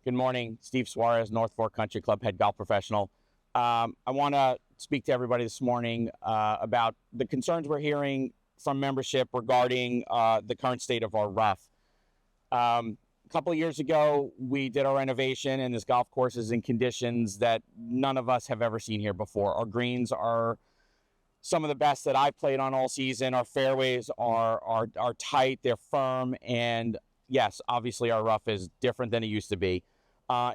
Good morning, Steve Suarez, North Fork Country Club head golf professional. I want to speak to everybody this morning about the concerns we're hearing from membership regarding the current state of our rough. A couple of years ago, we did our renovation, and this golf course is in conditions that none of us have ever seen here before. Our greens are some of the best that I played on all season. Our fairways are tight, they're firm, and yes, obviously our rough is different than it used to be.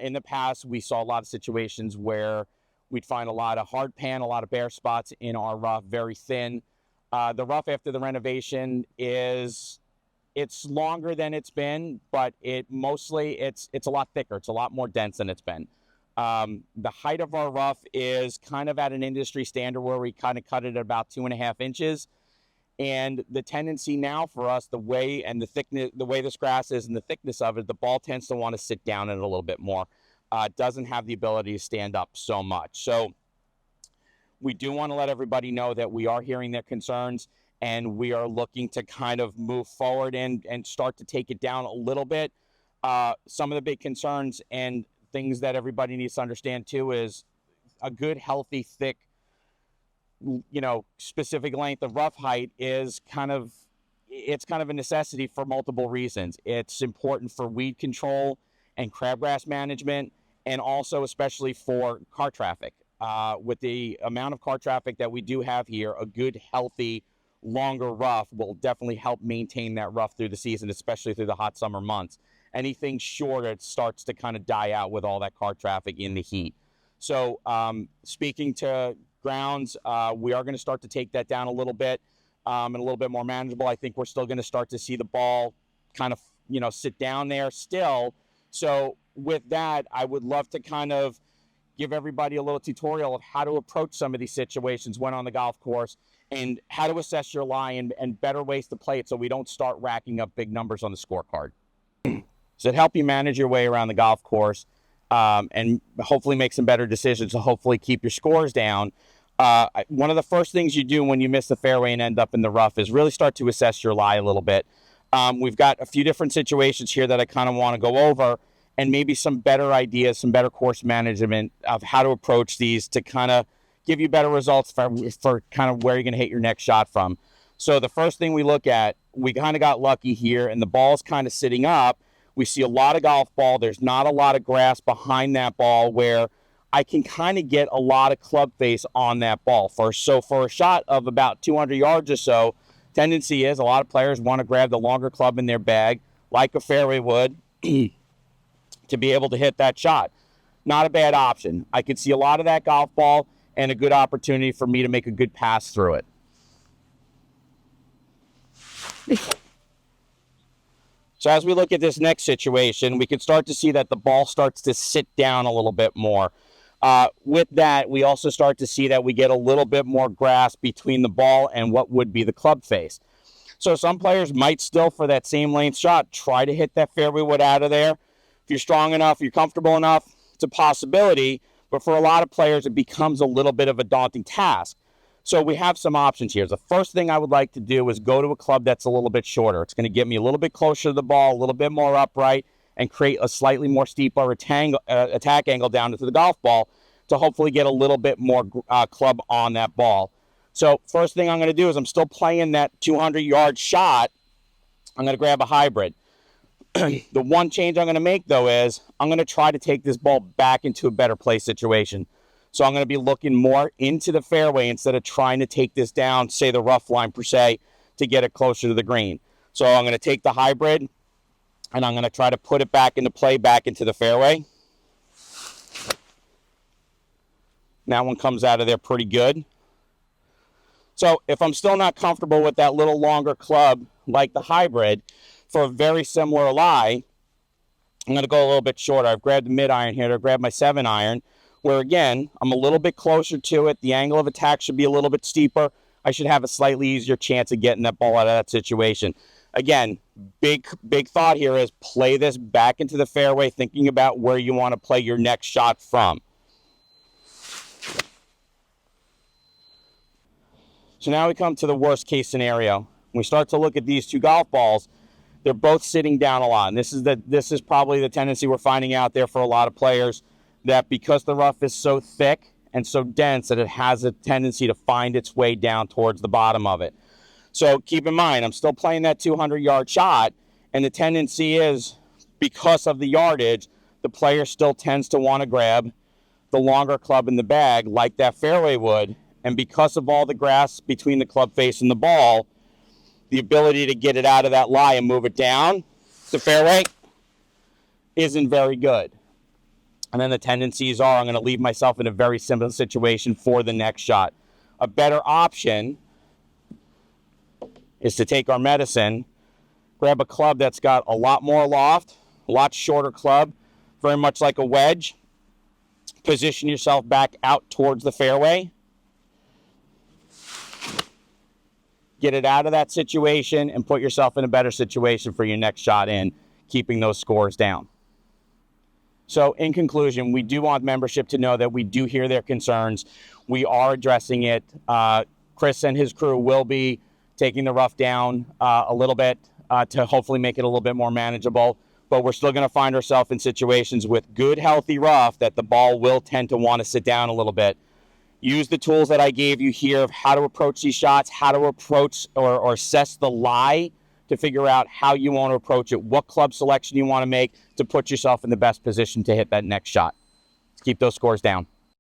In the past, we saw a lot of situations where we'd find a lot of hard pan, a lot of bare spots in our rough, very thin. The rough after the renovation it's longer than it's been, but it's a lot thicker. It's a lot more dense than it's been. The height of our rough is kind of at an industry standard where we kind of cut it at about 2.5 inches. And the tendency now for us, the way this grass is and the thickness of it, the ball tends to want to sit down in it a little bit more. It doesn't have the ability to stand up so much. So we do want to let everybody know that we are hearing their concerns, and we are looking to kind of move forward and start to take it down a little bit. Some of the big concerns and things that everybody needs to understand too is a good, healthy, thick, specific length of rough height is kind of a necessity for multiple reasons. It's important for weed control and crabgrass management, and also especially for car traffic. With the amount of car traffic that we do have here, a good, healthy, longer rough will definitely help maintain that rough through the season, especially through the hot summer months. Anything shorter, it starts to kind of die out with all that car traffic in the heat. So speaking to grounds, we are going to start to take that down a little bit and a little bit more manageable. I think we're still going to start to see the ball kind of, sit down there still. So with that, I would love to kind of give everybody a little tutorial of how to approach some of these situations when on the golf course, and how to assess your lie and better ways to play it so we don't start racking up big numbers on the scorecard. So it help you manage your way around the golf course and hopefully make some better decisions to hopefully keep your scores down. One of the first things you do when you miss the fairway and end up in the rough is really start to assess your lie a little bit. We've got a few different situations here that I kind of want to go over, and maybe some better ideas, some better course management of how to approach these to kind of give you better results for kind of where you're going to hit your next shot from. So the first thing we look at, we kind of got lucky here, and the ball's kind of sitting up. We see a lot of golf ball. There's not a lot of grass behind that ball where I can kind of get a lot of club face on that ball. So for a shot of about 200 yards or so, tendency is a lot of players want to grab the longer club in their bag, like a fairway would, to be able to hit that shot. Not a bad option. I could see a lot of that golf ball and a good opportunity for me to make a good pass through it. So as we look at this next situation, we can start to see that the ball starts to sit down a little bit more. With that, we also start to see that we get a little bit more grass between the ball and what would be the club face. So some players might still, for that same length shot, try to hit that fairway wood out of there. If you're strong enough, you're comfortable enough, it's a possibility. But for a lot of players, it becomes a little bit of a daunting task. So we have some options here. The first thing I would like to do is go to a club that's a little bit shorter. It's going to get me a little bit closer to the ball, a little bit more upright, and create a slightly more steeper attack angle down to the golf ball to hopefully get a little bit more club on that ball. So first thing I'm going to do is, I'm still playing that 200-yard shot. I'm going to grab a hybrid. The one change I'm going to make, though, is I'm going to try to take this ball back into a better play situation. So I'm going to be looking more into the fairway instead of trying to take this down, say the rough line per se, to get it closer to the green. So I'm going to take the hybrid, and I'm going to try to put it back into play, back into the fairway. That one comes out of there pretty good. So if I'm still not comfortable with that little longer club like the hybrid, for a very similar lie, I'm going to go a little bit shorter. I've grabbed the mid iron here to grab my 7-iron, where again, I'm a little bit closer to it. The angle of attack should be a little bit steeper. I should have a slightly easier chance of getting that ball out of that situation. Again, big thought here is play this back into the fairway, thinking about where you want to play your next shot from. So now we come to the worst case scenario. We start to look at these two golf balls. They're both sitting down a lot. And this is probably the tendency we're finding out there for a lot of players, that because the rough is so thick and so dense that it has a tendency to find its way down towards the bottom of it. So keep in mind, I'm still playing that 200-yard shot, and the tendency is, because of the yardage, the player still tends to want to grab the longer club in the bag like that fairway would, and because of all the grass between the club face and the ball, the ability to get it out of that lie and move it down the fairway isn't very good. And then the tendencies are, I'm going to leave myself in a very similar situation for the next shot. A better option is to take our medicine, grab a club that's got a lot more loft, a lot shorter club, very much like a wedge. Position yourself back out towards the fairway. Get it out of that situation and put yourself in a better situation for your next shot in, keeping those scores down. So in conclusion, we do want membership to know that we do hear their concerns. We are addressing it. Chris and his crew will be taking the rough down a little bit to hopefully make it a little bit more manageable. But we're still going to find ourselves in situations with good, healthy rough that the ball will tend to want to sit down a little bit. Use the tools that I gave you here of how to approach these shots, how to approach or assess the lie to figure out how you want to approach it, what club selection you want to make to put yourself in the best position to hit that next shot. Keep those scores down.